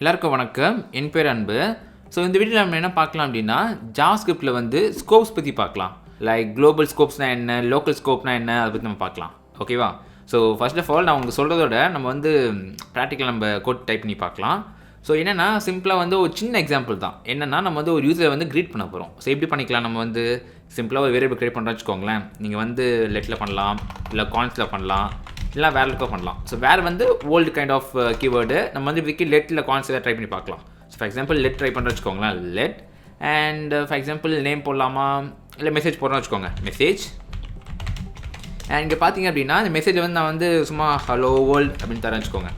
எல்லாருக்கும் வணக்கம். என் பேர் அன்பு. ஸோ இந்த வீடியோவில் நம்ம என்ன பார்க்கலாம் அப்படின்னா, ஜாவாஸ்கிரிப்டில் வந்து ஸ்கோப்ஸ் பற்றி பார்க்கலாம். லைக் குளோபல் ஸ்கோப்ஸ்னால் என்ன, லோக்கல் ஸ்கோப்னா என்ன, அதை பற்றி நம்ம பார்க்கலாம். ஓகேவா? ஸோ ஃபர்ஸ்ட் ஆஃப் ஆல் நான் உங்களுக்கு சொல்கிறதோட நம்ம வந்து ப்ராக்டிக்கல் நம்ம கோட் டைப் பண்ணி பார்க்கலாம். ஸோ என்னென்னா சிம்பிளாக வந்து ஒரு சின்ன எக்ஸாம்பிள் தான். என்னென்னா நம்ம வந்து ஒரு யூஸரை வந்து க்ரீட் பண்ண போகிறோம். ஸோ எப்படி பண்ணிக்கலாம், நம்ம வந்து சிம்பிளாக ஒரு வேரியபிள் க்ரியேட் பண்ணுறோம்னு வச்சுக்கோங்களேன். நீங்கள் வந்து லெட்டில் பண்ணலாம், இல்லை கான்ஸில் பண்ணலாம், இல்லை வேறு லுக்கோ பண்ணலாம். ஸோ வேறு வந்து ஓல்டு கைண்ட் ஆஃப் கீவேர்டு நம்ம வந்து இப்போதைக்கு லெட்டில் கான்ஸில் ட்ரை பண்ணி பார்க்கலாம். So for example let try பண்ணுறோம் வச்சுக்கோங்களேன். Let and for example name போடலாமா, இல்லை மெசேஜ் போடுறோம்னு வச்சுக்கோங்க, மெசேஜ். அண்ட் இங்கே பார்த்தீங்க அப்படின்னா இந்த மெசேஜில் வந்து நான் வந்து சும்மா ஹலோ வேர்ல்டு அப்படின்னு தரேன் வச்சுக்கோங்க.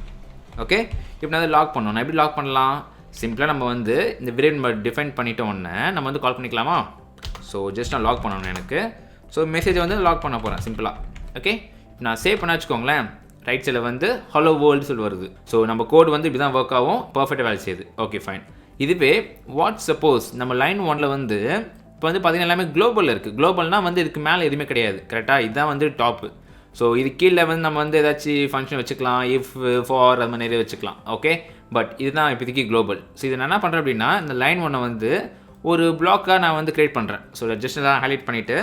ஓகே, இப்போ நான் லாக் பண்ணணும். நான் எப்படி லாக் பண்ணலாம்? சிம்பிளாக நம்ம வந்து இந்த வேரியபிள் டிஃபைன் பண்ணிட்டோன்னே நம்ம வந்து கால் பண்ணிக்கலாமா? ஸோ ஜஸ்ட் நான் லாக் பண்ணணும் எனக்கு. ஸோ மெசேஜை வந்து லாக் பண்ண போகிறேன் சிம்பிளாக. ஓகே, நான் சேவ் பண்ண வச்சுக்கோங்களேன். ரைட் சைடில் வந்து ஹலோ வேர்ல்டு சொல்லி வருது. ஸோ நம்ம கோட் வந்து இப்படி தான் ஒர்க் ஆகும், பர்ஃபெக்டாக வேலை செய்யுது. Okay fine. இதுவே வாட் சப்போஸ் நம்ம லைன் 1ல் வந்து இப்போ வந்து பார்த்திங்கன்னா எல்லாமே குளோபலில் இருக்குது. குளோபல்னால் வந்து இதுக்கு மேலே எதுவுமே கிடையாது. கரெக்டாக? இதுதான் வந்து டாப்பு. ஸோ இது கீழே வந்து நம்ம வந்து ஏதாச்சும் ஃபங்க்ஷன் வச்சுக்கலாம், இஃப், ஃபார், அது மாதிரி நிறைய வச்சுக்கலாம். ஓகே, பட் இதுதான் இப்போதைக்கு குளோபல். ஸோ இதை நான் என்ன பண்ணுறேன் அப்படின்னா, இந்த லைன் 1 வந்து ஒரு பிளாக்காக நான் வந்து க்ரியேட் பண்ணுறேன். ஸோ ஜஸ்ட் எல்லாம் ஹைலைட் பண்ணிவிட்டு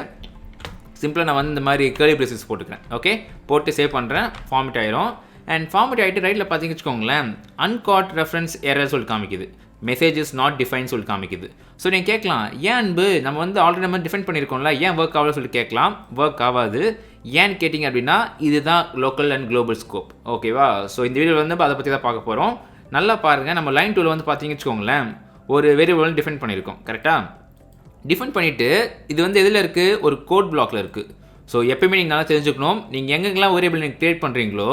சிம்பிளாக நான் வந்து இந்த மாதிரி கேர்லி பிரேசஸ் போட்டுக்கிறேன். ஓகே, போட்டு சேவ் பண்ணுறேன். ஃபார்மேட் ஆயிரும். அண்ட் ஃபார்மேட் ஆகிட்டு ரைட்டில் பார்த்தீங்கன்னு வச்சுக்கோங்களேன், அன்காட் ரெஃபரன்ஸ் எரர் சொல்லி காமிக்குது, மெசேஜ் இஸ் நாட் டிஃபைன் சொல்லி காமிக்குது. ஸோ நீங்கள் கேட்கலாம், ஏன் அன்பு நம்ம வந்து ஆல்ரெடி நம்ம டிஃபைன் பண்ணியிருக்கோம்ல, ஏன் ஒர்க் ஆகல சொல்லி கேட்கலாம். ஒர்க் ஆகாது. ஏன்னு கேட்டிங்க அப்படின்னா இதுதான் லோக்கல் அண்ட் குளோபல் ஸ்கோப். ஓகேவா? ஸோ இந்த வீடியோவில் வந்து அதை பற்றி தான் பார்க்க போகிறோம். நல்லா பாருங்கள். நம்ம லைன் 2ல் வந்து பார்த்தீங்கன்னு வச்சுக்கோங்களேன், ஒரு வேரியபிள் டிஃபைன் பண்ணியிருக்கோம். கரெக்டாக? டிஃபைன் பண்ணிவிட்டு இது வந்து எதில் இருக்குது? ஒரு கோட் பிளாக்ல இருக்குது. ஸோ எப்பயுமே நீங்கள் நல்லா தெரிஞ்சுக்கணும், நீங்கள் எங்கெங்கெல்லாம் வேரியபிள் நீங்கள் க்ரியேட் பண்ணுறீங்களோ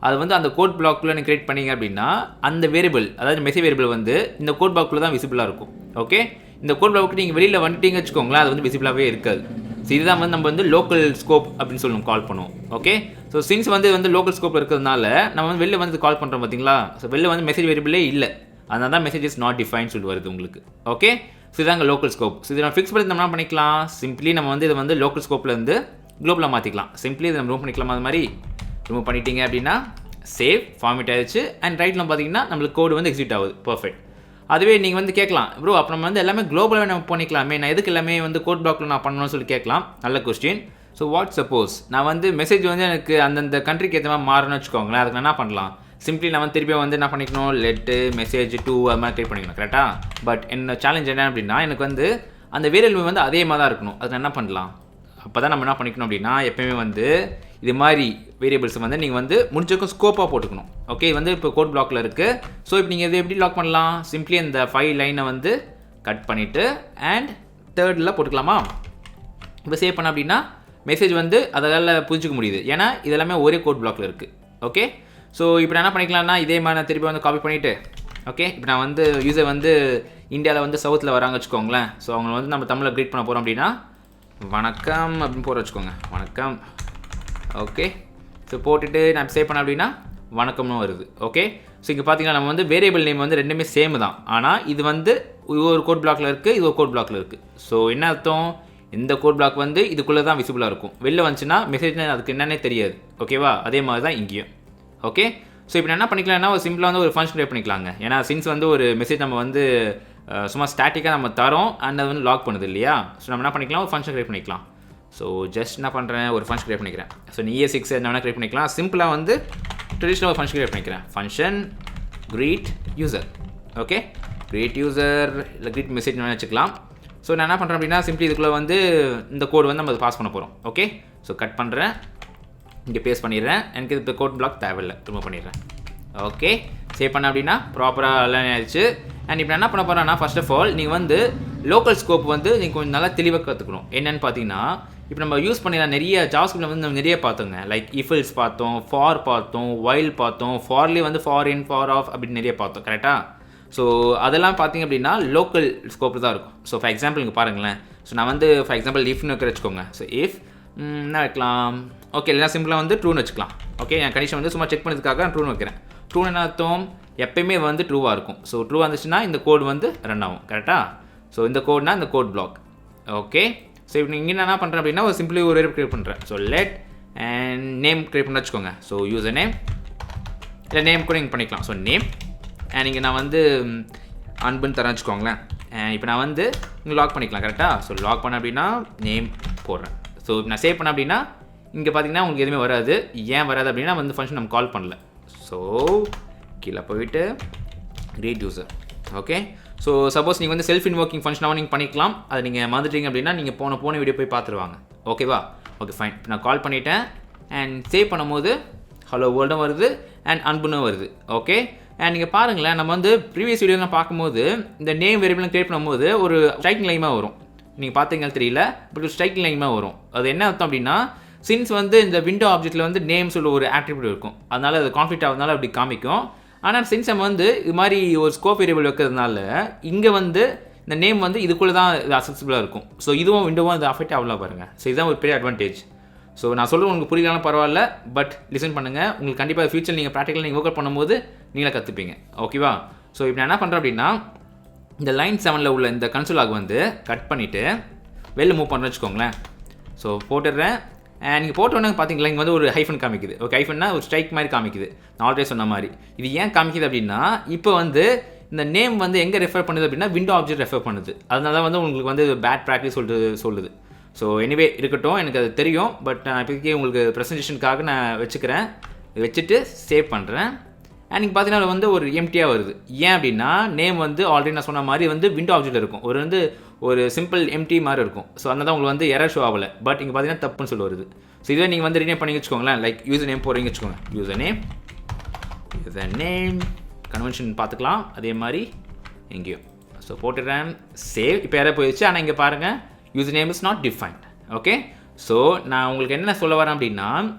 அது வந்து அந்த கோட் பிளாக்ல நீங்கள் க்ரியேட் பண்ணீங்க அப்படின்னா அந்த வேரியபிள், அதாவது மெசேஜ் வேரியபிள் வந்து இந்த கோட் பிளாக்ல தான் விசிபிளாக இருக்கும். ஓகே, இந்த கோட் பிளாக்கு நீங்கள் வெளியில் வந்துட்டீங்க வச்சுக்கோங்களேன், அது வந்து விசிபிளாகவே இருக்காது. ஸோ இதுதான் வந்து நம்ம வந்து லோக்கல் ஸ்கோப் அப்படின்னு சொல்லணும், கால் பண்ணுவோம். ஓகே, ஸோ சின்ஸ் வந்து லோக்கல் ஸ்கோப் இருக்கிறதுனால நம்ம வந்து வெளில வந்து கால் பண்ணுறோம் பார்த்தீங்களா. ஸோ வெளில வந்து மெசேஜ் வேரியபிளே இல்லை, அதனால தான் மெசேஜ் இஸ் நாட் டிஃபைன் சொல்லி வருது உங்களுக்கு. ஓகே, ஸோ இதாங்க லோக்கல் ஸ்கோப். ஸோ இதை நம்ம ஃபிக்ஸ் பண்ணி நம்ம என்ன பண்ணிக்கலாம், சிம்பிளி நம்ம வந்து இதை வந்து லோக்கல் ஸ்கோப்லேருந்து குளோபலாக மாற்றிக்கலாம். சிம்பிளி இதை நம்ம ரிமூவ் பண்ணிக்கலாம். அது மாதிரி ரிமூவ் பண்ணிட்டீங்க அப்படின்னா சேவ், ஃபார்மேட் ஆயிடுச்சு. அண்ட் ரைட்டில் பார்த்தீங்கன்னா நம்மளுக்கு கோடு வந்து எக்ஸிட் ஆகுது. பர்ஃபெக்ட். அதுவே நீங்கள் வந்து கேட்கலாம், ப்ரோ அப்போ நம்ம வந்து எல்லாமே குளோபலாகவே நம்ம பண்ணிக்கலாமே, நான் எதுக்கு எல்லாமே வந்து கோட் பிளாக்ல நான் பண்ணணும்னு சொல்லி கேட்கலாம். நல்ல கொஸ்டின். ஸோ வாட் சப்போஸ் நான் வந்து மெசேஜ் வந்து எனக்கு அந்தந்த கண்ட்ரிக்கு ஏற்ற மாதிரி மாறணும்னு வச்சுக்கோங்களேன், அதுக்கு நான் என்ன பண்ணலாம், சிம்பிளி நான் வந்து திருப்பி வந்து என்ன பண்ணிக்கணும், லெட்டு மெசேஜ் 2 அது மாதிரி க்ரியேட் பண்ணிக்கணும். கரெக்டாக? பட் என்ன சேலஞ்ச் என்ன அப்படின்னா, எனக்கு வந்து அந்த வேரியபிள் வந்து அதே மாதிரி தான் இருக்கணும். அது நான் என்ன பண்ணலாம், அப்போ தான் நம்ம என்ன பண்ணிக்கணும் அப்படின்னா, எப்போயுமே வந்து இது மாதிரி வேரியபிள்ஸ் வந்து நீங்கள் வந்து முடிஞ்சக்கும் ஸ்கோப்பாக போட்டுக்கணும். ஓகே, வந்து இப்போ கோட் பிளாக்ல இருக்குது. ஸோ இப்போ நீங்கள் இதை எப்படி லாக் பண்ணலாம், சிம்பிளி இந்த 5 லைனை வந்து கட் பண்ணிவிட்டு அண்ட் 3rd போட்டுக்கலாமா. இப்போ சேவ் பண்ண அப்படின்னா மெசேஜ் வந்து அதால் புரிஞ்சிக்க முடியுது, ஏன்னா இதெல்லாமே ஒரே கோட் பிளாக்ல இருக்குது. ஓகே, ஸோ இப்போ நான் என்ன பண்ணிக்கலாம்னா, இதே மாதிரி நான் திருப்பி வந்து காப்பி பண்ணிவிட்டு, ஓகே இப்போ நான் வந்து யூஸர் வந்து இந்தியாவில் வந்து சவுத்தில் வராங்க வச்சுக்கோங்களேன். ஸோ அவங்க வந்து நம்ம தமிழில் க்ரீட் பண்ண போகிறோம் அப்படின்னா வணக்கம் அப்படின்னு போகிற வச்சுக்கோங்க, வணக்கம். ஓகே, ஸோ போட்டுட்டு நான் சேவ் பண்ண அப்படின்னா வணக்கம்னு வருது. ஓகே, ஸோ இங்கே பார்த்தீங்கன்னா நம்ம வந்து வேரியபிள் நேம் வந்து ரெண்டுமே சேம் தான், ஆனால் இது வந்து ஒரு கோட் பிளாக்ல இருக்குது, இது ஒரு கோட் பிளாக்ல இருக்குது. ஸோ என்ன அர்த்தம், இந்த கோட் பிளாக் வந்து இதுக்குள்ளே தான் விசிபிளாக இருக்கும், வெளில வந்துச்சுன்னா மெசேஜ் அதுக்கு என்னன்னே தெரியாது. ஓகேவா? அதே மாதிரி தான் இங்கேயும். ஓகே, ஸோ இப்போ என்ன பண்ணிக்கலாம்னா ஒரு சிம்பிளாக வந்து ஒரு ஃபங்க்ஷன் க்ரியேட் பண்ணிக்கலாங்க. ஏன்னா சின்ஸ் வந்து ஒரு மெசேஜ் நம்ம வந்து சும்மா ஸ்டாட்டிக்காக நம்ம தரோம் அண்ட் அது வந்து லாக் பண்ணுது இல்லையா. ஸோ நம்ம என்ன பண்ணிக்கலாம், ஒரு ஃபங்க்ஷன் க்ரியேட் பண்ணிக்கலாம். ஸோ ஜஸ்ட் என்ன பண்ணுறேன், ஒரு ஃபங்க்ஷன் க்ரியேட் பண்ணிக்கிறேன். ஸோ நீ ES6 என்ன வேணால் க்ரியேட் பண்ணிக்கலாம். சிம்பிளாக வந்து ட்ரெடிஷ்னல் ஒரு ஃபங்க்ஷன் க்ரியேட் பண்ணிக்கிறேன். Function greet user. Okay, greet user இல்லை க்ரீட் மெசேஜ் வேணால் வச்சுக்கலாம். ஸோ நான் என்ன பண்ணுறேன் அப்படின்னா, சிம்பிளி இதுக்குள்ளே வந்து இந்த கோடு வந்து நம்ம பாஸ் பண்ண போகிறோம். ஓகே, ஸோ கட் பண்ணுறேன், இங்கே பேஸ்ட் பண்ணிடுறேன். எனக்கு இது கோட் பிளாக் தேவையில்லை, ரிமூவ் பண்ணிடுறேன். ஓகே, சேவ் பண்ண அப்படின்னா ப்ராப்பராக எல்லாம் ஆயிடுச்சு. அண்ட் இப்போ என்ன பண்ண போகிறேன்னா, ஃபர்ஸ்ட் ஆஃப் ஆல் நீங்கள் வந்து லோக்கல் ஸ்கோப் வந்து நீங்கள் கொஞ்சம் நல்லா தெளிவாக கற்றுக்கணும். என்னென்னு பார்த்தீங்கன்னா, இப்போ நம்ம யூஸ் பண்ணிடா நிறைய ஜாவாஸ்கிரிப்ட்ல வந்து நம்ம நிறைய பார்த்தோங்க. லைக் இஃபில்ஸ் பார்த்தோம், ஃபார் பார்த்தோம், வைல் பார்த்தோம், ஃபார்லேயே வந்து ஃபார் இன், ஃபார் ஆஃப் அப்படின்னு நிறைய பார்த்தோம். கரெக்டாக? ஸோ அதெல்லாம் பார்த்தீங்க அப்படின்னா லோக்கல் ஸ்கோப் தான் இருக்கும். ஸோ ஃபார் எக்ஸாம்பிள் இங்கே பாருங்களேன். ஸோ நான் வந்து ஃபார் எக்ஸாம்பிள் இஃப்னு வைக்கிற வச்சுக்கோங்க. ஸோ இஃப் என்ன வைக்கலாம், ஓகே இல்லைனா சிம்பிளாக வந்து ட்ரூன்னு வச்சுக்கலாம். ஓகே, என் கண்டிஷன் வந்து சும்மா செக் பண்ணதுக்காக நான் ட்ரூன்னு வைக்கிறேன். ட்ரூன்னு என்ன அர்த்தம், எப்பயுமே வந்து ட்ரூவாக இருக்கும். ஸோ ட்ரூவாக இருந்துச்சுன்னா இந்த கோட் வந்து ரன் ஆகும். கரெக்டாக? ஸோ இந்த கோட்னா இந்த கோட் பிளாக். ஓகே, ஸோ இப்போ நீங்கள் என்ன பண்ணுறேன் அப்படின்னா ஒரு சிம்பிளி ஒரு வேரியபிள் க்ரியேட் பண்ணுறேன். So let and name create பண்ண வச்சுக்கோங்க. ஸோ யூசர் நேம் இல்லை நேம் கூட நீங்கள் பண்ணிக்கலாம். ஸோ நேம் அண்ட் இங்கே நான் வந்து அன்புன்னு தரேன் வச்சுக்கோங்களேன். இப்போ நான் வந்து இங்கே லாக் பண்ணிக்கலாம் கரெக்டாக. ஸோ லாக் பண்ண அப்படின்னா நேம் போடுறேன். ஸோ நான் சேவ் பண்ண அப்படின்னா இங்கே பார்த்தீங்கன்னா உங்களுக்கு எதுவுமே வராது. ஏன் வராது அப்படின்னா வந்து ஃபங்க்ஷன் நம்ம கால் பண்ணல. ஸோ கீழே போயிட்டு read user. Okay, so suppose நீங்கள் வந்து செல்ஃப் இன்வோக்கிங் ஃபங்க்ஷனாகவும் நீங்கள் பண்ணிக்கலாம். அதை நீங்கள் மறந்துட்டீங்க அப்படின்னா நீங்கள் போன வீடியோ போய் பார்த்துருவாங்க. ஓகேவா? Okay fine. இப்போ நான் கால் பண்ணிட்டேன் அண்ட் சேவ் பண்ணும்போது ஹலோ வேர்ல்டும் வருது அண்ட் அன்புன்னு வருது. ஓகே, அண்ட் நீங்கள் பாருங்களேன், நம்ம வந்து ப்ரீவியஸ் வீடியோலாம் பார்க்கும்போது இந்த நேம் வேரியபிள்லாம் கிரியேட் பண்ணும்போது ஒரு ஸ்ட்ரைக்கிங் லைமாக வரும். நீங்கள் பார்த்தீங்கன்னா தெரியல, பட் ஒரு ஸ்ட்ரைக்கிங் லைமாக வரும். அது என்ன அர்த்தம் அப்படின்னா சின்ஸ் வந்து இந்த விண்டோ ஆப்ஜெக்ட்டில் வந்து நேம் சொல்ல ஒரு ஆட்ரிபியூட் இருக்கும், அதனால் அது கான்ஃப்ளிக்ட் ஆகிறதுனால அப்படி காமிக்கும். ஆனால் சின்ஸ் நம்ம வந்து இது மாதிரி ஒரு ஸ்கோப் வேரியபிள் வைக்கிறதுனால இங்கே வந்து இந்த நேம் வந்து இதுக்குள்ளே தான் இது அக்சசிபிளாக இருக்கும். ஸோ இதுவும் விண்டோவும் அது அஃபெக்ட் ஆகலாம் பாருங்கள். ஸோ இதுதான் ஒரு பெரிய அட்வான்டேஜ். ஸோ நான் சொல்கிறது உங்களுக்கு புரியலாம் பரவாயில்ல, பட் லிசன் பண்ணுங்கள். உங்களுக்கு கண்டிப்பாக ஃபியூச்சர் நீங்கள் ப்ராக்டிக்கலாக நீங்கள் ஒர்க் பண்ணும்போது நீங்களே கற்றுப்பீங்க. ஓகேவா? ஸோ இப்போ நான் என்ன பண்ணுறேன் அப்படின்னா இந்த லைன் 7ல் உள்ள இந்த கன்சோல் லாக் வந்து கட் பண்ணிவிட்டு வெளில மூவ் பண்ணுறேன்னு வச்சுக்கோங்களேன். ஸோ போட்டுடுறேன். நீங்கள் போட்டோன்னே பார்த்தீங்களா இங்கே வந்து ஒரு ஹைஃபன் காமிக்குது. ஓகே, ஹைஃபன்னா ஒரு ஸ்ட்ரைக் மாதிரி காமிக்குது. நான் ஆல்ரெடி சொன்ன மாதிரி இது ஏன் காமிக்குது அப்படின்னா இப்போ வந்து இந்த நேம் வந்து எங்கே ரெஃபர் பண்ணுது அப்படின்னா விண்டோ ஆப்ஜெக்ட் ரெஃபர் பண்ணுது. அதனால தான் வந்து உங்களுக்கு வந்து பேட் ப்ராக்டிஸ் சொல்லுது. ஸோ எனிவே இருக்கட்டும், எனக்கு அது தெரியும். பட் நான் இப்போதைக்கு உங்களுக்கு ப்ரெசன்டேஷனுக்காக நான் வச்சுட்டு சேவ் பண்ணுறேன். அண்ட் நீங்கள் பார்த்தீங்கன்னா வந்து ஒரு எம்டியாக வருது. ஏன் அப்படின்னா நேம் வந்து ஆல்ரெடி நான் சொன்ன மாதிரி வந்து விண்டோ ஆப்ஜெக்ட் இருக்கும், ஒரு சிம்பிள் எம்டி மாதிரி இருக்கும். ஸோ அதனால தான் உங்களுக்கு வந்து எரர் ஷோ ஆகலை. பட் இங்கே பார்த்தீங்கன்னா தப்புன்னு சொல்லி வருது. ஸோ இதுவே நீங்கள் வந்து ரீநேம் பண்ணி வச்சுக்கோங்களேன். லைக் யூசர் நேம் போகிறீங்க வச்சுக்கோங்க, யூசர் நேம் கன்வென்ஷன் பார்த்துக்கலாம். அதே மாதிரி எங்கேயும் ஸோ போட்டுடுறேன், சேவ். இப்போ யாராவது போயிடுச்சு. ஆனால் இங்கே பாருங்கள் user name is not defined. Okay, so நான் உங்களுக்கு என்ன சொல்ல வரேன் அப்படின்னா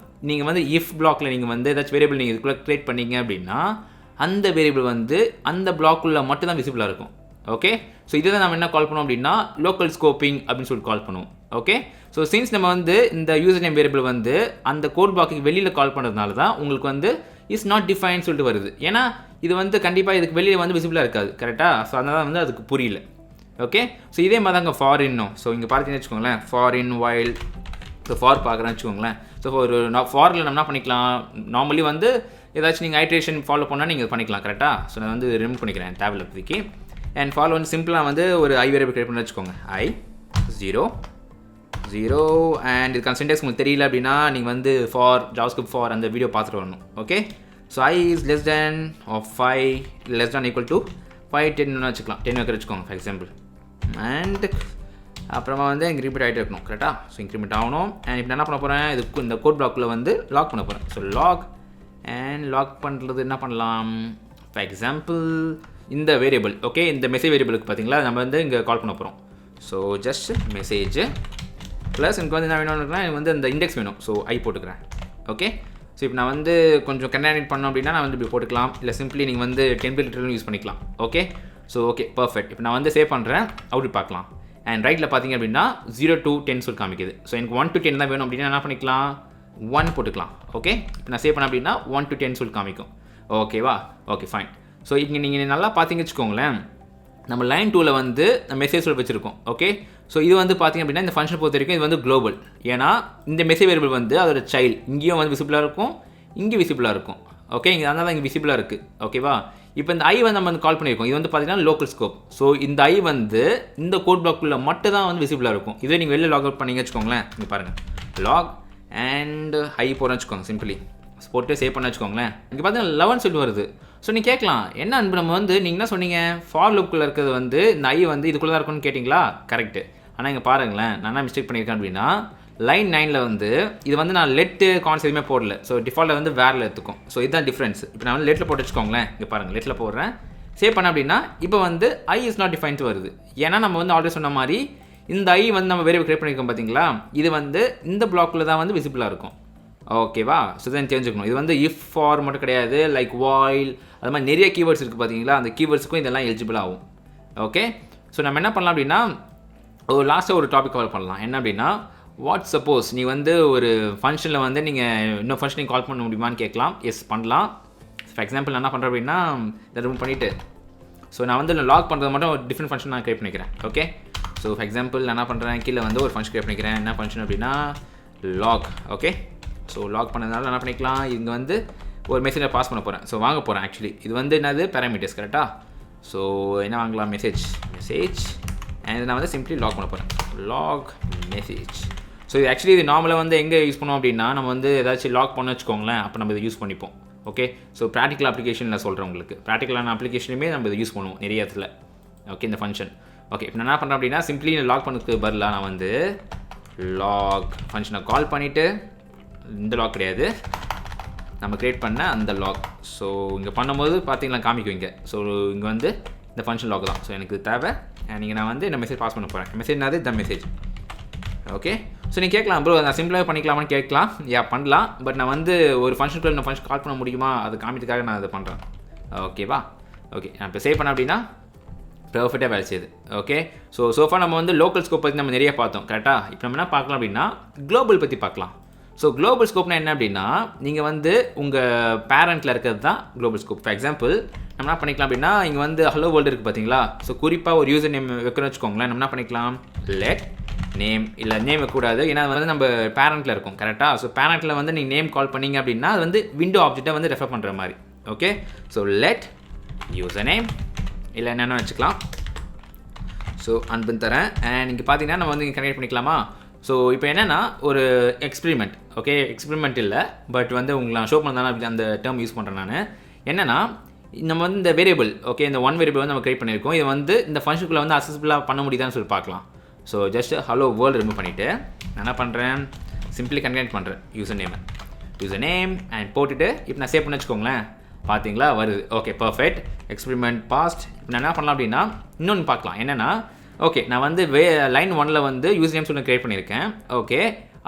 நீங்கள் வந்து இஃப் பிளாக்கில் நீங்கள் வந்து ஏதாச்சும் வேரியபிள் நீங்கள் இதுக்குள்ளே க்ரியேட் பண்ணிங்க அப்படின்னா அந்த வேரியபிள் வந்து அந்த பிளாக்குள்ளே மட்டும்தான் விசிபிளாக இருக்கும். ஓகே, ஸோ இதை தான் நம்ம என்ன கால் பண்ணுவோம் அப்படின்னா லோக்கல் ஸ்கோப்பிங் அப்படின்னு சொல்லிட்டு கால் பண்ணுவோம். ஓகே, ஸோ சின்ஸ் நம்ம வந்து இந்த யூசர் நேம் வேரியபிள் வந்து அந்த கோட் பிளாக்கு வெளியில் கால் பண்ணுறதுனால தான் உங்களுக்கு வந்து இஸ் நாட் டிஃபைன் சொல்லிட்டு வருது. ஏன்னா இது வந்து கண்டிப்பாக இதுக்கு வெளியே வந்து விசிபிளாக இருக்காது கரெக்டாக. ஸோ அதனால் வந்து அதுக்கு புரியல. ஓகே, ஸோ இதே மாதிரி தாங்க ஃபாரின்னும். ஸோ இங்கே பார்த்தீங்கன்னு வச்சுக்கோங்களேன், ஃபாரின் வைல். ஸோ ஃபார் பார்க்குறேன்னு வச்சுக்கோங்களேன். ஸோ ஒரு ஃபாரில் நம்ம என்ன பண்ணிக்கலாம், நார்மலி வந்து ஏதாச்சும் நீங்கள் ஐட்ரேஷன் ஃபாலோ பண்ணால் நீங்கள் பண்ணிக்கலாம் கரெக்டாக. ஸோ நான் வந்து ரிமூவ் பண்ணிக்கிறேன் தேவையில்ல இப்போதைக்கு. அண்ட் ஃபாலோ வந்து சிம்பிளாக வந்து ஒரு ஐ வேரியபிள் கிரியேட் பண்ணி வச்சுக்கோங்க. I 0 அண்ட் இதுக்கான சின்டெக்ஸ் உங்களுக்கு தெரியல அப்படின்னா நீங்கள் வந்து JavaScript ஃபார் அந்த வீடியோ பார்த்துட்டு வரணும். Okay, so I is less than or 5 less than equal to 5 10 வச்சுக்கலாம். 10 வைக்கிற வச்சுக்கோங்க ஃபார் எக்ஸாம்பிள். அண்ட் அப்புறமா வந்து இன்க்ரிமெண்ட் ஆகிட்டே இருக்கணும் கரெக்டாக. ஸோ இன்க்ரிமெண்ட் ஆகணும். அண்ட் இப்போ என்ன பண்ண போகிறேன், இதுக்கு இந்த கோட் பிளாக்கில் வந்து லாக் பண்ண போகிறேன். ஸோ லாக் பண்ணுறது என்ன பண்ணலாம், ஃபார் எக்ஸாம்பிள் இந்த வேரியபிள். ஓகே, இந்த மெசேஜ் வேரியபிளுக்கு பார்த்தீங்களா நம்ம வந்து இங்கே கால் பண்ண போகிறோம். ஸோ ஜஸ்ட் மெசேஜ் ப்ளஸ் எனக்கு வந்து என்ன வேணும்னா எனக்கு வந்து இந்த இண்டெக்ஸ் வேணும். ஸோ ஐ போட்டுக்கிறேன். ஓகே, ஸோ இப்போ நான் வந்து கொஞ்சம் கன்டாக்ட் பண்ணோம் அப்படின்னா நான் வந்து இப்படி போட்டுக்கலாம். இல்லை சிம்பிளி நீங்கள் வந்து டெம்ப்ளேட் யூஸ் பண்ணிக்கலாம். Okay, so okay perfect. இப்போ நான் வந்து சேவ் பண்ணுறேன், அவுட் பார்க்கலாம். அண்ட் ரைட்டில் பார்த்தீங்க அப்படின்னா 0 to 10 சொல்லி காமிக்குது. ஸோ எனக்கு 1 to 10 தான் வேணும் அப்படின்னா என்ன பண்ணிக்கலாம், 1 போட்டுக்கலாம். ஓகே, இப்போ நான் சேவ் பண்ண அப்படின்னா 1 to 10 சொல்லி காமிக்கும். ஓகேவா? Okay fine. ஸோ இங்கே நீங்கள் நல்லா பார்த்தீங்க வச்சுக்கோங்களேன், நம்ம லைன் 2ல் வந்து மெசேஜ் சொல்லி வச்சுருக்கோம். ஓகே, ஸோ இது வந்து பார்த்திங்க அப்படின்னா இந்த ஃபங்க்ஷன் பொறுத்த வரைக்கும் இது வந்து குளோபல். ஏன்னா இந்த மெசேஜ் வேரியபிள் வந்து அதோட சைல்டு இங்கேயும் வந்து விசிபிளாக இருக்கும், இங்கே விசிபிளாக இருக்கும். ஓகே, இங்கே அதனால தான் இங்கே விசிபிளாக இருக்குது. ஓகேவா? இப்போ இந்த ஐ வந்து நம்ம வந்து கால் பண்ணியிருக்கோம். இது வந்து பார்த்தீங்கன்னா லோக்கல் ஸ்கோப். ஸோ இந்த ஐ வந்து இந்த கோட் பிளாக்குள்ளே மட்டும் தான் வந்து விசிபிளாக இருக்கும். இதே நீங்கள் வெளில லாக் அவுட் பண்ணிங்க வச்சுக்கோங்களேன், இங்கே பாருங்கள் லாக் அண்ட் ஐ போகிறேன்னு வச்சுக்கோங்க, சிம்பிளி போட்டு சேவ் பண்ண வச்சுக்கோங்களேன். இங்கே பார்த்தீங்கன்னா 11 சொல்லி வருது. ஸோ நீங்கள் கேட்கலாம் என்ன அன்பு நம்ம வந்து நீங்கள் என்ன சொன்னீங்க, ஃபார் லுக்குள்ளே இருக்கிறது வந்து இந்த ஐ வந்து இதுக்குள்ளே தான் இருக்குன்னு கேட்டிங்களா? கரெக்டு. ஆனால் இங்கே பாருங்களேன் நான் என்ன மிஸ்டேக் பண்ணியிருக்கேன் அப்படின்னா லைன் 9ல் வந்து இது வந்து நான் லெட்டு கான்ஸ் எதுவுமே போடல. ஸோ டிஃபால்ட்டில் வந்து வேரில் எடுத்துக்கும். ஸோ இதுதான் டிஃப்ரென்ஸ். இப்போ நான் வந்து லெட்டில் போட்டு வச்சுக்கோங்களேன், இங்கே பாருங்கள் லெட்டில் போடுறேன், சேவ் பண்ண அப்படின்னா இப்போ வந்து ஐ இஸ் நாட் டிஃபைன்ஸ் வருது. ஏன்னா நம்ம வந்து ஆல்ரெடி சொன்ன மாதிரி இந்த ஐ வந்து நம்ம வேரியபிள் கிரியேட் பண்ணியிருக்கோம் பார்த்தீங்களா, இது வந்து இந்த பிளாக்கில் தான் வந்து விசிபிளாக இருக்கும். ஓகேவா? ஸோ தான் தெரிஞ்சுக்கணும். இது வந்து இஃப் ஃபார் மட்டும் கிடையாது, லைக் வாயில் அது மாதிரி நிறைய கீவேர்ட்ஸ் இருக்குது பார்த்தீங்களா, அந்த கீவேர்ட்ஸுக்கும் இதெல்லாம் எலிஜிபிள் ஆகும். ஓகே, ஸோ நம்ம என்ன பண்ணலாம் அப்படின்னா லாஸ்ட்டாக ஒரு டாபிக் கவர் பண்ணலாம். என்ன அப்படின்னா வாட் சப்போஸ் நீ வந்து ஒரு ஃபங்க்ஷனில் வந்து நீங்கள் இன்னும் ஃபங்க்ஷன் கால் பண்ண முடியுமான்னு கேட்கலாம். எஸ் பண்ணலாம். ஃபார் எக்ஸாம்பிள் நான் என்ன பண்ணுறேன் அப்படின்னா இதை ரிமூவ் பண்ணிவிட்டு ஸோ நான் வந்து லாக் பண்ணுறது மட்டும் ஒரு டிஃப்ரெண்ட் ஃபங்க்ஷன் நான் கிரியேட் பண்ணிக்கிறேன். ஓகே, ஸோ ஃபார் எக்ஸாம்பிள் நான் என்ன பண்ணுறேன், கீழே வந்து ஒரு ஃபங்க்ஷன் கிரியேட் பண்ணிக்கிறேன். என்ன ஃபங்க்ஷன் அப்படின்னா லாக். ஓகே, ஸோ லாக் பண்ணதுனால என்ன பண்ணிக்கலாம், இங்கே வந்து ஒரு மெசேஜை பாஸ் பண்ண போகிறேன். ஸோ வாங்க போகிறேன். ஆக்சுவலி இது வந்து என்னது பேராமீட்டர்ஸ் கரெக்டாக. ஸோ என்ன வாங்கலாம், மெசேஜ் அண்ட் நான் வந்து சிம்பிளி லாக் பண்ண போகிறேன். Lock message. ஸோ இது ஆக்சுவலி இது நார்மலாக வந்து எங்கே யூஸ் பண்ணுவோம் அப்படின்னா, நம்ம வந்து ஏதாச்சும் லாக் பண்ண வச்சுக்கோங்களேன், அப்போ நம்ம இதை யூஸ் பண்ணிப்போம். ஓகே, ஸோ ப்ராக்டிக்கல் அப்ளிகேஷனில் சொல்கிறேன் உங்களுக்கு. ப்ராக்டிக்கலான அப்ளிகேஷனுமே நம்ம இதை யூஸ் பண்ணுவோம் நிறைய இடத்துல. ஓகே, இந்த ஃபங்க்ஷன். ஓகே, இப்போ நான் என்ன பண்ணுறேன் அப்படின்னா, சிம்பிளி லாக் பண்ணுறதுக்கு பதிலாக நான் வந்து லாக் ஃபங்க்ஷனை கால் பண்ணிவிட்டு, இந்த லாக் கிடையாது, நம்ம க்ரியேட் பண்ண அந்த லாக். ஸோ இங்கே பண்ணும்போது பார்த்தீங்களா காமிக்கும் இங்கே. ஸோ இங்கே வந்து இந்த ஃபங்க்ஷன் லாக் தான். ஸோ எனக்கு தேவை. நீங்கள் நான் வந்து இந்த மெசேஜ் பாஸ் பண்ண போகிறேன். மெசேஜ் என்னது, த மெசேஜ். ஓகே, ஸோ நீங்கள் கேட்கலாம் ப்ரோ நான் சிம்பிளாக பண்ணிக்கலாமான்னு கேட்கலாம். பண்ணலாம். பட் நான் வந்து ஒரு ஃபங்க்ஷனுக்குள்ள நான் ஃபங்க்ஷன் கால் பண்ண முடியுமா அது காமிக்கிறதுக்காக நான் அதை பண்ணுறேன். ஓகேவா? ஓகே, நான் இப்போ சேவ் பண்ணேன் அப்படின்னா பெர்ஃபெக்டாக வேலை செய்யுது. ஓகே, ஸோ சோஃபா நம்ம வந்து லோக்கல் ஸ்கோப் பற்றி நம்ம நிறைய பார்த்தோம் கரெக்டாக. இப்போ நம்ம என்ன பார்க்கலாம் அப்படின்னா குளோபல் பற்றி பார்க்கலாம். ஸோ குளோபல் ஸ்கோப்னா என்ன அப்படின்னா, நீங்கள் வந்து உங்கள் பேரண்ட்டில் இருக்கிறது தான் குளோபல் ஸ்கோப். ஃபார் எக்ஸாம்பிள் நம்ம என்ன பண்ணிக்கலாம் அப்படின்னா, இங்கே வந்து ஹலோ வேர்ல்டு இருக்குது பார்த்தீங்களா. ஸோ குறிப்பாக ஒரு யூசர் நேம் வைக்கணும்னு வச்சுக்கோங்களேன். நம்ம என்ன பண்ணிக்கலாம், லெட் நேம், இல்லை நேம் வைக்கக்கூடாது, ஏன்னா வந்து நம்ம பேரண்ட்டில் இருக்கும் கரெக்டாக. ஸோ பேரண்ட்டில் வந்து நீங்கள் நேம் கால் பண்ணிங்க அப்படின்னா அது வந்து விண்டோ ஆப்ஜெக்டை வந்து ரெஃபர் பண்ணுற மாதிரி. Okay, so let user name இல்லை என்னென்ன வச்சுக்கலாம். ஸோ அன்புன்னு தரேன். அண்ட் இங்கே பார்த்தீங்கன்னா நம்ம வந்து இங்கே கனெக்ட் பண்ணிக்கலாமா. ஸோ இப்போ என்னென்னா ஒரு எக்ஸ்பெரிமெண்ட். ஓகே, எக்ஸ்பெரிமெண்ட் இல்லை, பட் வந்து உங்களுக்கு நான் ஷோ பண்ணதானே அப்படி அந்த டேர்ம் யூஸ் பண்ணுறேன் நான். என்னென்னா நம்ம வந்து இந்த வேரியபிள், ஓகே, இந்த ஒன் வேரியபிள் வந்து நம்ம கிரியேட் பண்ணியிருக்கோம். இது வந்து இந்த ஃபங்க்ஷனுக்குள்ளே வந்து அக்சஸபிளாக பண்ண முடியுதான்னு சொல்லி பார்க்கலாம். So just hello world remove பண்ணிவிட்டு நான் என்ன பண்ணுறேன், சிம்பிளி கன்கனெக்ட் பண்ணுறேன் யூசர் நேம் அண்ட் போட்டுட்டு இப்போ நான் சேவ் பண்ணி வச்சுக்கோங்களேன். பார்த்தீங்களா வருது. Okay, perfect. Experiment passed. இப்போ நான் என்ன பண்ணலாம் அப்படின்னா இன்னொன்று பார்க்கலாம். என்னென்னா ஓகே, நான் வந்து லைன் 1ல் வந்து யூசர் நேம் சொல்லி கிரியேட் பண்ணியிருக்கேன். ஓகே,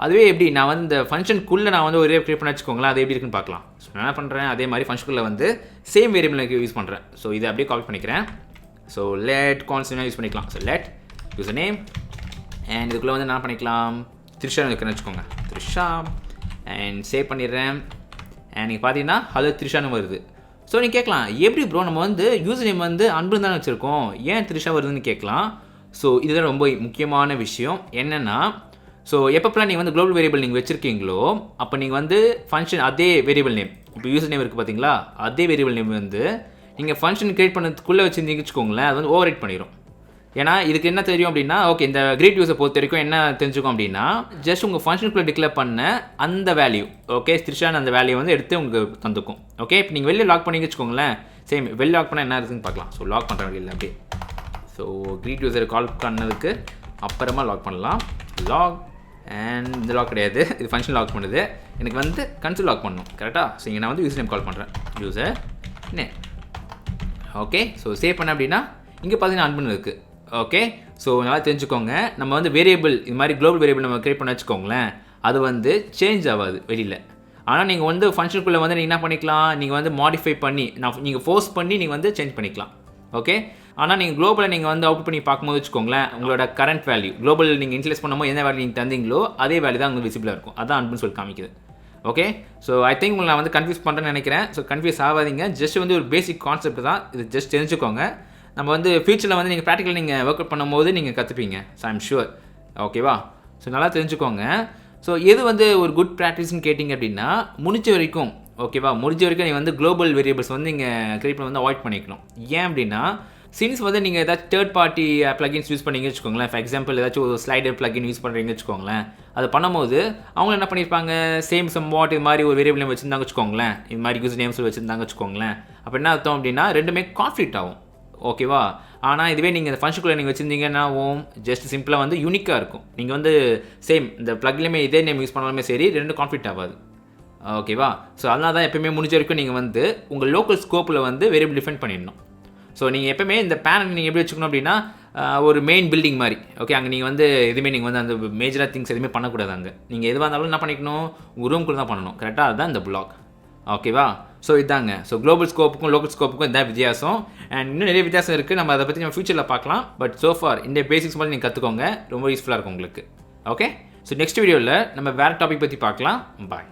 அதுவே எப்படி நான் வந்து இந்த ஃபங்க்ஷனுக்குள்ளே நான் வந்து ஒரு கிரியேட் பண்ணி வச்சுக்கோங்களேன், அது எப்படி இருக்குன்னு பார்க்கலாம். ஸோ நான் என்ன பண்ணுறேன், அதே மாதிரி ஃபங்க்ஷனுக்குள்ளே வந்து சேம் வேரியபிள் யூஸ் பண்ணுறேன். ஸோ இதை அப்படியே காப்பி பண்ணிக்கிறேன். ஸோ லெட் கான்ஸ்டன்ட் யூஸ் பண்ணிக்கலாம். So let user name and இதுக்குள்ளே வந்து என்ன பண்ணிக்கலாம், த்ரிஷா இருக்குன்னு வச்சுக்கோங்க, த்ரிஷா அண்ட் சேவ் பண்ணிடுறேன். அண்ட் நீங்கள் பார்த்தீங்கன்னா ஹலோ த்ரிஷான்னு வருது. ஸோ நீங்கள் கேட்கலாம், எப்படி ப்ரோ நம்ம வந்து யூசர் நேம் வந்து அன்பு தானே வச்சுருக்கோம், ஏன் த்ரிஷா வருதுன்னு கேட்கலாம். ஸோ இதுதான் ரொம்ப முக்கியமான விஷயம். என்னென்னா ஸோ எப்பப்பெல்லாம் நீங்கள் வந்து குளோபல் வேரியபிள் நீங்கள் வச்சுருக்கீங்களோ அப்போ நீங்கள் வந்து ஃபங்க்ஷன் அதே வேரியபிள் நேம், இப்போ யூசர் நேம் இருக்குது பார்த்தீங்களா, அதே வேரியபிள் நேம் வந்து நீங்கள் ஃபங்க்ஷன் கிரியேட் பண்ணதுக்குள்ளே வச்சுருந்தீங்கன்னு வச்சுக்கோங்களேன், அது வந்து ஓவர் ரைட் பண்ணிடும். ஏன்னா இதுக்கு என்ன தெரியும் அப்படின்னா, ஓகே, இந்த கிரீட் யூஸை பொறுத்த வரைக்கும் என்ன தெரிஞ்சுக்கும் அப்படின்னா, ஜஸ்ட் உங்கள் ஃபங்க்ஷனுக்குள்ளே டிக்ளேர் பண்ண அந்த வேல்யூ, ஓகே, த்ரிஷான் அந்த வேல்யூ வந்து எடுத்து உங்களுக்கு தந்துக்கும். ஓகே, இப்போ நீங்கள் வெளியே லாக் பண்ணி வச்சுக்கோங்களேன், சேம் வெளியே லாக் பண்ணால் என்ன இருக்குதுன்னு பார்க்கலாம். ஸோ லாக் பண்ணுற வெளியில் அப்படியே. ஸோ கிரீட் யூஸரை கால் பண்ணதுக்கு அப்புறமா லாக் பண்ணலாம். லாக் அண்ட் இந்த லாக் கிடையாது, இது ஃபங்க்ஷன் லாக் பண்ணுது. எனக்கு வந்து கன்சோல் லாக் பண்ணணும் கரெக்டாக. ஸோ இங்கே நான் வந்து யூசர் நேம் கால் பண்ணுறேன், user name. Okay, so save பண்ண அப்படின்னா இங்கே பார்த்தீங்கன்னா அன்புன்னு இருக்குது. ஓகே, ஸோ நல்லா தெரிஞ்சுக்கோங்க, நம்ம வந்து வேரியபிள் இது மாதிரி குளோபல் வேரியபிள் நம்ம கிரியேட் பண்ண வச்சுக்கோங்களேன், அது வந்து சேஞ்ச் ஆகாது வெளியில். ஆனால் நீங்கள் வந்து ஃபங்க்ஷனுக்குள்ளே வந்து நீங்கள் என்ன பண்ணிக்கலாம், நீங்கள் வந்து மாடிஃபை பண்ணி நீங்கள் ஃபோர்ஸ் பண்ணி நீங்கள் வந்து சேஞ்ச் பண்ணிக்கலாம். ஓகே, ஆனால் நீங்கள் குளோபலில் நீங்கள் வந்து அவுட் பண்ணி பார்க்கும்போது வச்சுக்கோங்களேன், உங்களோட கரண்ட் வேல்யூ குளோபல் நீங்கள் இன்ட்ரடியூஸ் பண்ணும்போது என்ன வேல்யூ நீங்கள் தந்தீங்களோ அதே வேல்யூ தான் உங்களுக்கு விசிபிளாக இருக்கும். அதான் அன்புன்னு சொல்லி காமிக்குது. ஓகே, ஸோ ஐ திங்க் உங்களை நான் வந்து கன்ஃபியூஸ் பண்ணுறேன்னு நினைக்கிறேன். ஸோ கன்ஃபியூஸ் ஆகாதீங்க, ஜஸ்ட் வந்து ஒரு பேசிக் கான்செப்ட் தான் இது, ஜஸ்ட் தெரிஞ்சுக்கோங்க. நம்ம வந்து ஃபியூச்சரில் வந்து நீங்கள் ப்ராக்டிக்கல் நீங்கள் ஒர்க் அவுட் பண்ணும்போது நீங்கள் கற்றுப்பீங்க. So I'm sure. ஓகேவா? ஸோ நல்லா தெரிஞ்சுக்கோங்க. ஸோ எது வந்து ஒரு குட் ப்ராக்டிஸ்ன்னு கேட்டிங்க அப்படின்னா, முடிஞ்ச வரைக்கும் ஓகேவா, முடிஞ்ச வரைக்கும் நீங்கள் வந்து குளோபல் வேரியபிள்ஸ் வந்து நீங்கள் கிரியேட் பண்ண வந்து அவாய்ட் பண்ணிக்கணும். ஏன் அப்படின்னா, சின்ஸ் வந்து நீங்கள் ஏதாச்சும் தேர்ட் பார்ட்டி ப்ளகின்ஸ் யூஸ் பண்ணிங்க வச்சுக்கோங்களேன். ஃபார் எக்ஸாம்பிள் ஏதாச்சும் ஒரு ஸ்லைடர் ப்ளகின் யூஸ் பண்ணுறீங்கன்னு வச்சுக்கோங்களேன், அது பண்ணும்போது அவங்க என்ன பண்ணியிருப்பாங்க, சேம் சம் வாட் இது மாதிரி ஒரு வேரியபிள் நேம் வச்சுருந்தாங்க வச்சுக்கோங்களேன், இது மாதிரி யூசர் நேம்ஸ் வச்சுருந்தாங்க வச்சுக்கோங்களேன். அப்போ என்ன அர்த்தம் அப்படின்னா, ரெண்டுமே கான்ஃப்ளிக்ட் ஆகும். ஓகேவா? ஆனால் இதுவே நீங்கள் இந்த ஃபங்க்ஷனுக்குள்ளே நீங்கள் வச்சுருந்தீங்கன்னா ஜஸ்ட் சிம்பிளாக வந்து யூனிக்காக இருக்கும். நீங்கள் வந்து சேம் இந்த ப்ளக்லேயுமே இதே நேம் யூஸ் பண்ணாலுமே சரி, ரெண்டு கான்ஃப்ளிக்ட் ஆகாது. ஓகேவா? ஸோ அதனால தான் எப்போயுமே முடிஞ்ச வரைக்கும் நீங்கள் வந்து உங்கள் லோக்கல் ஸ்கோப்பில் வந்து வேரியபிள் டிஃபைன் பண்ணிடணும். ஸோ நீங்கள் எப்போயுமே இந்த பேனல் நீங்கள் எப்படி வச்சுக்கணும் அப்படின்னா, ஒரு மெயின் பில்டிங் மாதிரி. ஓகே, அங்கே நீங்கள் வந்து எதுவுமே நீங்கள் வந்து அந்த மேஜராக திங்ஸ் எதுவுமே பண்ணக்கூடாது. அங்கே நீங்கள் எதுவாக இருந்தாலும் என்ன பண்ணிக்கணும், உங்கள் ரூம்குள்ளே தான் பண்ணணும். கரெக்டாக? அதுதான் இந்த பிளாக். ஓகேவா? ஸோ இதாங்க. ஸோ குளோபல் ஸ்கோப்புக்கும் லோக்கல் ஸ்கோப்புக்கும் இதான் வித்தியாசம். அண்ட் இன்னும் நிறைய வித்தியாசம் இருக்குது. நம்ம அதை பற்றி நம்ம ஃபியூச்சரில் பார்க்கலாம். பட் ஸோ ஃபார் இந்த பேசிக்ஸ் மாதிரி நீங்கள் கற்றுக்கோங்க, ரொம்ப யூஸ்ஃபுல்லாக இருக்கும் உங்களுக்கு. ஓகே, ஸோ நெக்ஸ்ட் வீடியோவில் நம்ம வேறு டாபிக் பற்றி பார்க்கலாம். பாய்.